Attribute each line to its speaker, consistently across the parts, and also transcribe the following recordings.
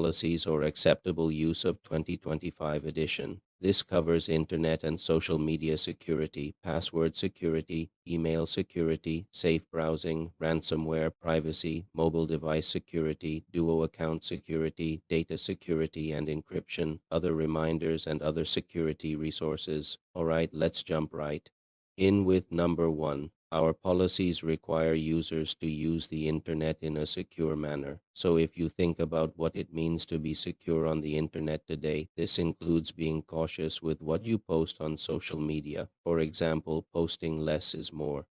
Speaker 1: Policies or Acceptable Use of 2025 edition. This covers internet and social media security, password security, email security, safe browsing, ransomware, privacy, mobile device security, duo account security, data security and encryption, other reminders and other security resources. All right, let's jump right in with number one. Our policies require users to use the internet in a secure manner. So if you think about what it means to be secure on the internet today, this includes being cautious with what you post on social media. For example, posting less is more.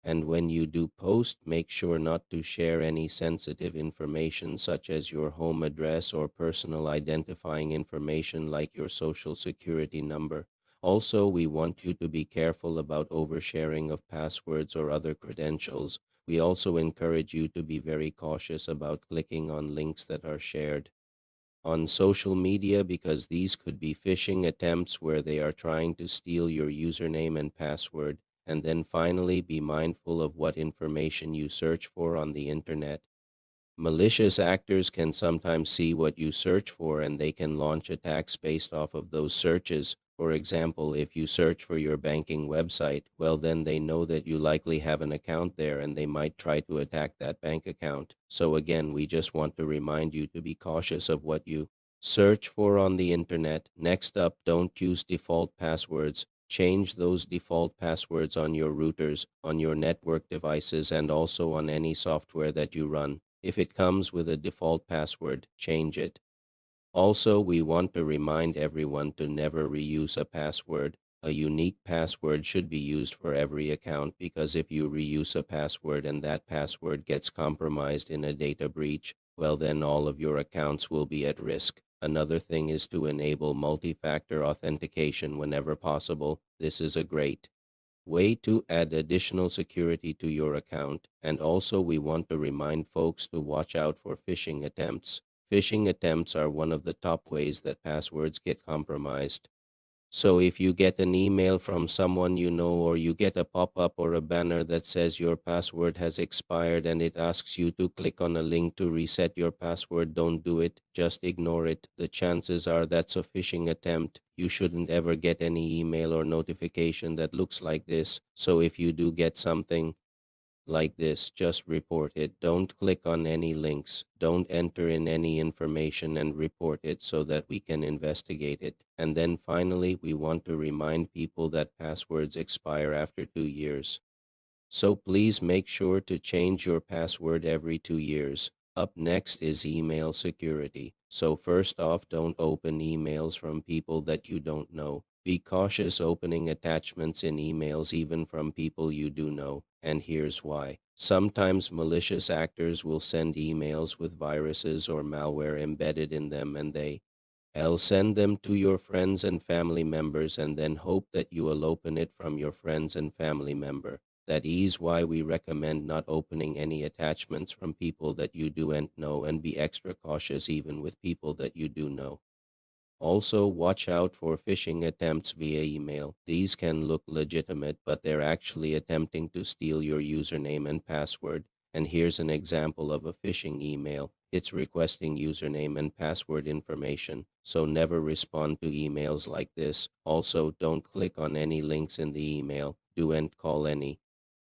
Speaker 1: And when you do post, make sure not to share any sensitive information such as your home address or personal identifying information like your social security number. Also, we want you to be careful about oversharing of passwords or other credentials. We also encourage you to be very cautious about clicking on links that are shared on social media because these could be phishing attempts where they are trying to steal your username and password. And then finally, be mindful of what information you search for on the internet. Malicious actors can sometimes see what you search for and they can launch attacks based off of those searches. For example, if you search for your banking website, well, then they know that you likely have an account there and they might try to attack that bank account. So again, we just want to remind you to be cautious of what you search for on the internet. Next up, don't use default passwords. Change those default passwords on your routers, on your network devices, and also on any software that you run. If it comes with a default password, change it. Also, we want to remind everyone to never reuse a password. A unique password should be used for every account because if you reuse a password and that password gets compromised in a data breach, well, then all of your accounts will be at risk. Another thing is to enable multi-factor authentication whenever possible. This is a great way to add additional security to your account. And also, we want to remind folks to watch out for phishing attempts. Phishing attempts are one of the top ways that passwords get compromised. So if you get an email from someone you know, or you get a pop-up or a banner that says your password has expired and it asks you to click on a link to reset your password, don't do it. Just ignore it. The chances are that's a phishing attempt. You shouldn't ever get any email or notification that looks like this. So if you do get something like this, just report it. Don't click on any links. Don't enter in any information and report it so that we can investigate it. And then finally, we want to remind people that passwords expire after 2 years. So please make sure to change your password every 2 years. Up next is email security. So first off, don't open emails from people that you don't know. Be cautious opening attachments in emails even from people you do know, and here's why. Sometimes malicious actors will send emails with viruses or malware embedded in them and they'll send them to your friends and family members and then hope that you will open it from your friends and family member. That is why we recommend not opening any attachments from people that you do not know and be extra cautious even with people that you do know. Also, watch out for phishing attempts via email. These can look legitimate, but they're actually attempting to steal your username and password. And here's an example of a phishing email. It's requesting username and password information, so never respond to emails like this. Also, don't click on any links in the email. Don't call any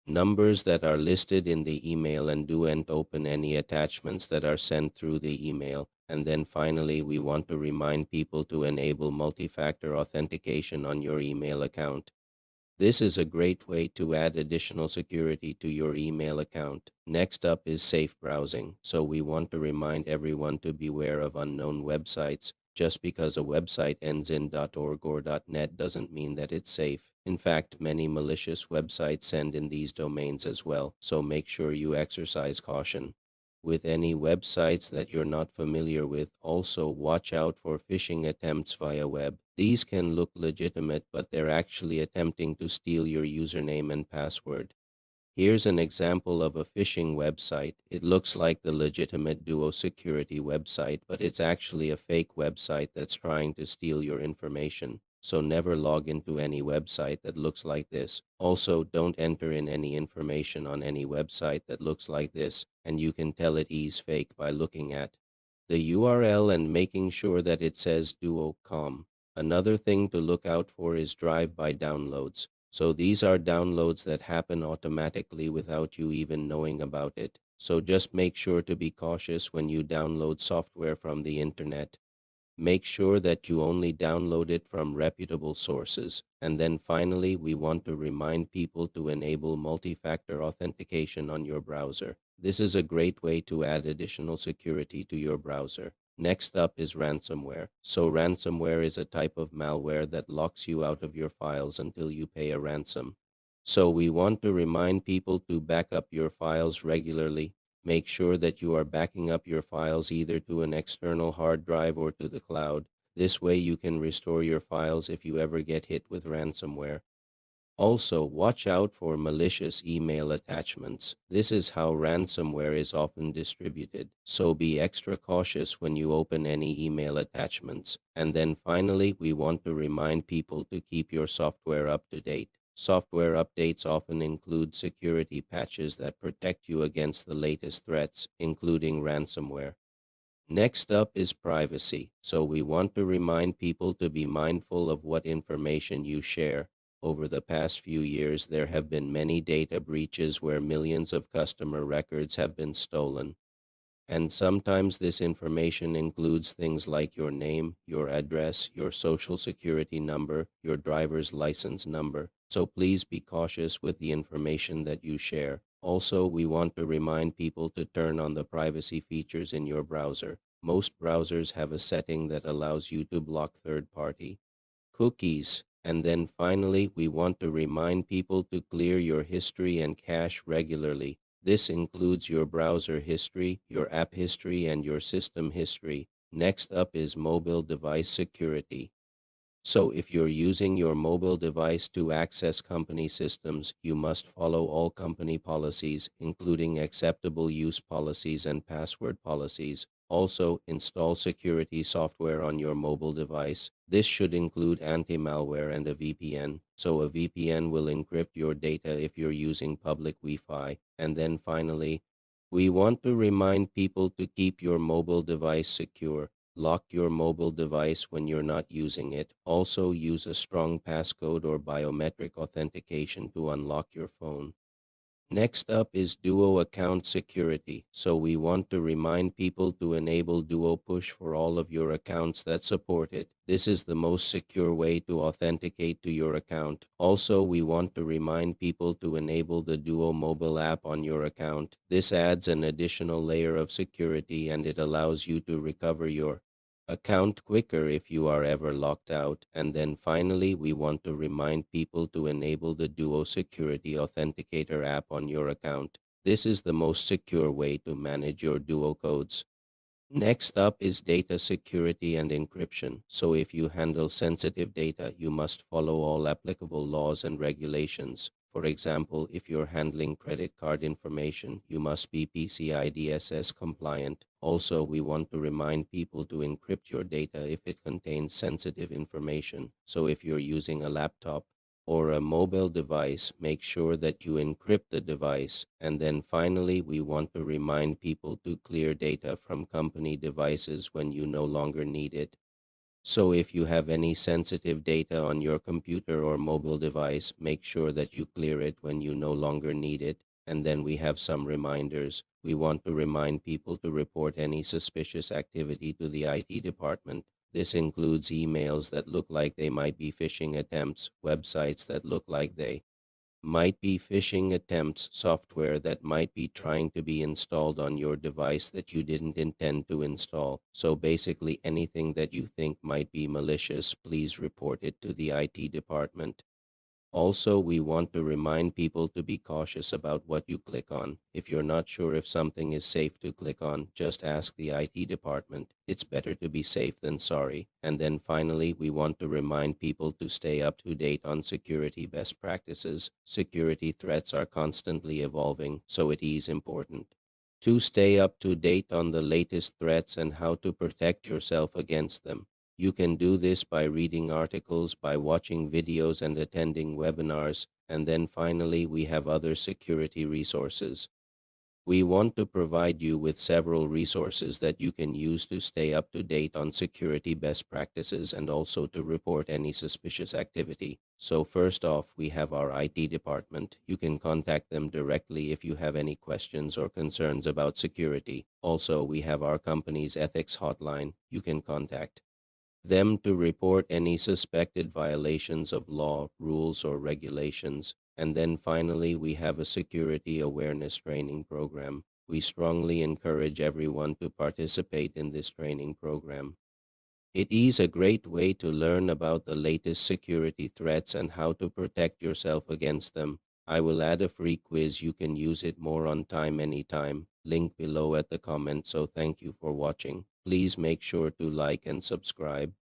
Speaker 1: numbers that are listed in the email and don't open any attachments that are sent through the email. And then finally, we want to remind people to enable multi-factor authentication on your email account. This is a great way to add additional security to your email account. Next up is safe browsing. So we want to remind everyone to beware of unknown websites. Just because a website ends in .org or .net doesn't mean that it's safe. In fact, many malicious websites end in these domains as well, so make sure you exercise caution with any websites that you're not familiar with. Also, watch out for phishing attempts via web. These can look legitimate, but they're actually attempting to steal your username and password. Here's an example of a phishing website. It looks like the legitimate Duo Security website, but it's actually a fake website that's trying to steal your information. So never log into any website that looks like this. Also, don't enter in any information on any website that looks like this, and you can tell it is fake by looking at the URL and making sure that it says Duo.com. Another thing to look out for is drive-by downloads. So these are downloads that happen automatically without you even knowing about it. So just make sure to be cautious when you download software from the internet. Make sure that you only download it from reputable sources. And then finally, we want to remind people to enable multi-factor authentication on your browser. This is a great way to add additional security to your browser. Next up is ransomware. So ransomware is a type of malware that locks you out of your files until you pay a ransom. So we want to remind people to back up your files regularly. Make sure that you are backing up your files either to an external hard drive or to the cloud. This way you can restore your files if you ever get hit with ransomware. Also, watch out for malicious email attachments. This is how ransomware is often distributed, so be extra cautious when you open any email attachments. And then finally, we want to remind people to keep your software up to date. Software updates often include security patches that protect you against the latest threats, including ransomware. Next up is privacy. So we want to remind people to be mindful of what information you share. Over the past few years, there have been many data breaches where millions of customer records have been stolen. And sometimes this information includes things like your name, your address, your social security number, your driver's license number. So please be cautious with the information that you share. Also, we want to remind people to turn on the privacy features in your browser. Most browsers have a setting that allows you to block third-party cookies. And then finally, we want to remind people to clear your history and cache regularly. This includes your browser history, your app history, and your system history. Next up is mobile device security. So if you're using your mobile device to access company systems, you must follow all company policies, including acceptable use policies and password policies. Also, install security software on your mobile device. This should include anti-malware and a VPN. So a VPN will encrypt your data if you're using public Wi-Fi. And then finally, we want to remind people to keep your mobile device secure. Lock your mobile device when you're not using it. Also, use a strong passcode or biometric authentication to unlock your phone. Next up is Duo account security. So we want to remind people to enable Duo Push for all of your accounts that support it. This is the most secure way to authenticate to your account. Also, we want to remind people to enable the Duo mobile app on your account. This adds an additional layer of security and it allows you to recover your account quicker if you are ever locked out. And then finally, we want to remind people to enable the Duo Security Authenticator app on your account. This is the most secure way to manage your Duo codes. Next up is data security and encryption. So if you handle sensitive data, you must follow all applicable laws and regulations. For example, if you're handling credit card information, you must be PCI DSS compliant. Also, we want to remind people to encrypt your data if it contains sensitive information. So if you're using a laptop, or a mobile device, make sure that you encrypt the device. And then finally, we want to remind people to clear data from company devices when you no longer need it. So if you have any sensitive data on your computer or mobile device, make sure that you clear it when you no longer need it. And then we have some reminders. We want to remind people to report any suspicious activity to the IT department. This includes emails that look like they might be phishing attempts, websites that look like they might be phishing attempts, software that might be trying to be installed on your device that you didn't intend to install. So basically anything that you think might be malicious, please report it to the IT department. Also, we want to remind people to be cautious about what you click on. If you're not sure if something is safe to click on, just ask the IT department. It's better to be safe than sorry. And then finally, we want to remind people to stay up to date on security best practices. Security threats are constantly evolving, so it is important to stay up to date on the latest threats and how to protect yourself against them. You can do this by reading articles, by watching videos and attending webinars, and then finally we have other security resources. We want to provide you with several resources that you can use to stay up to date on security best practices and also to report any suspicious activity. So first off, we have our IT department. You can contact them directly if you have any questions or concerns about security. Also, we have our company's ethics hotline. You can contact them to report any suspected violations of law, rules, or regulations. And then finally, we have a security awareness training program. We strongly encourage everyone to participate in this training program. It is a great way to learn about the latest security threats and how to protect yourself against them. I will add a free quiz. You can use it more on time anytime. Link below at the comment. So thank you for watching. Please make sure to like and subscribe.